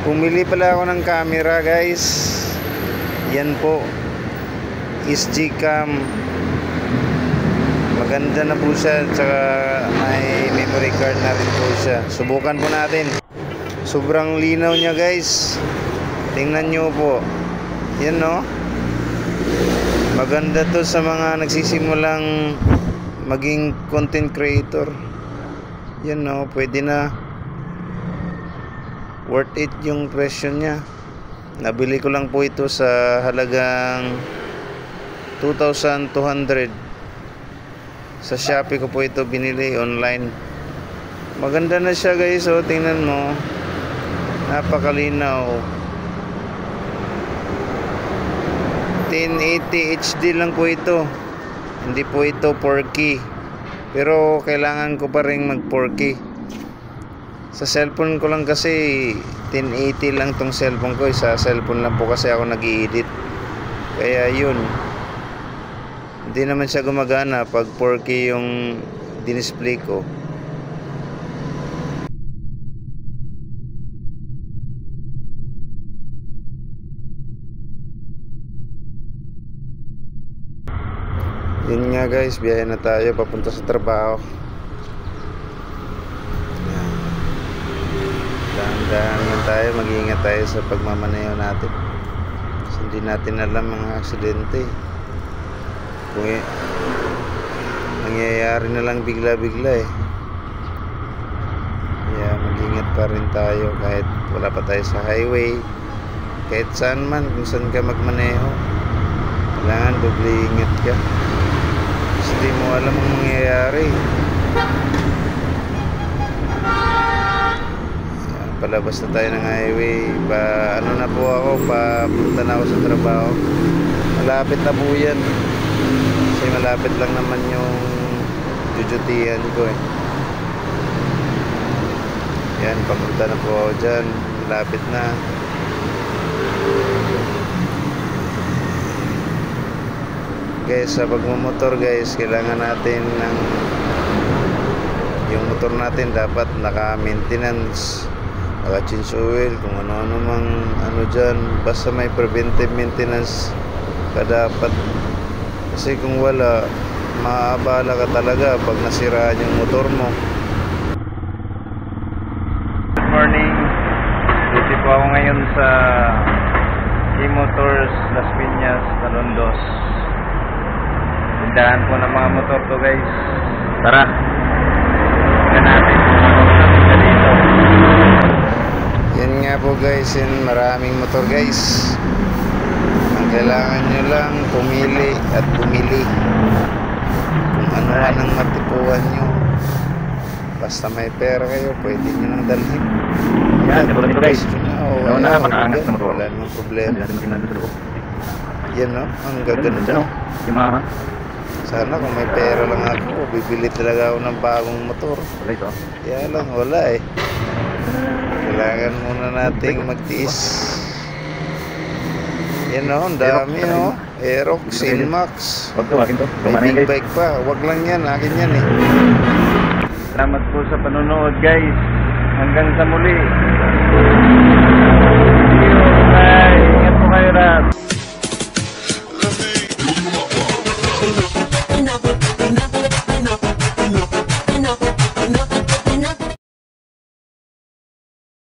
Pumili pala ako ng camera, guys. Yan po, SG-Cam. Maganda na po siya, tsaka may memory card na rin po siya. Subukan po natin. Sobrang linaw niya, guys. Tingnan nyo po. Yan, no? Maganda to sa mga nagsisimulang maging content creator. Yan, no? Pwede na. Worth it yung presyo niya. Nabili ko lang po ito sa halagang 2,200. Sa Shopee ko po ito binili online. Maganda na siya, guys. O, tingnan mo. Napakalinaw. 1080 HD lang po ito. Hindi po ito 4K. Pero kailangan ko pa rin mag 4K. Sa cellphone ko lang kasi 1080 lang tong cellphone ko. Sa cellphone lang po kasi ako nag-i-edit. Kaya yun. Hindi naman siya gumagana pag 4K yung dinisplay ko. Yun nga, guys, biyahe na tayo papunta sa trabaho. Dahan-dahan lang tayo, mag-iingat tayo sa pagmamaneho natin. Kasi hindi natin alam mga aksidente. Kung nangyayari na lang bigla-bigla eh. Kaya mag-ingat pa rin tayo kahit wala pa tayo sa highway. Kahit saan man, kung saan ka magmaneho, kailangan doble ingat ka. Kasi di mo alam ang mangyayari. Palabas na tayo ng highway. Ano na po ako, papunta na ako sa trabaho. Malapit na po yan. Kasi malapit lang naman yung jujutihan ko eh. Yan, papunta na po ako dyan. Malapit na. Guys, sa pagmumotor, guys, kailangan natin ng yung motor natin dapat naka-maintenance, naka-change oil, kung ano-ano mang ano dyan. Basta may preventive maintenance ka dapat. Kasi kung wala, maabala ka talaga pag nasiraan yung motor mo. Good morning. Dito po ako ngayon sa E-Motors Las Piñas, Talondos. Tindahan po ng mga motor to, guys. Tara, tingnan natin kung ano na dito. Yan nga po, guys, yun, maraming motor, guys. Ang kailangan nyo lang pumili at bumili kung ano man ang matipuan nyo. Basta may pera kayo, pwede nyo nang dalhin. Yan, katulad nito, guys. Wala namang problema. Yan, no? Ang gaganda. Sana kung may pera lang ako, bibili talaga ako ng bagong motor. Kaya lang, wala eh. Kailangan muna nating magtiis. Yan o, ang dami o. Aerox, Inmax. May big bike pa. Wag lang yan, akin yan eh. Salamat po sa panonood, guys. Hanggang sa muli.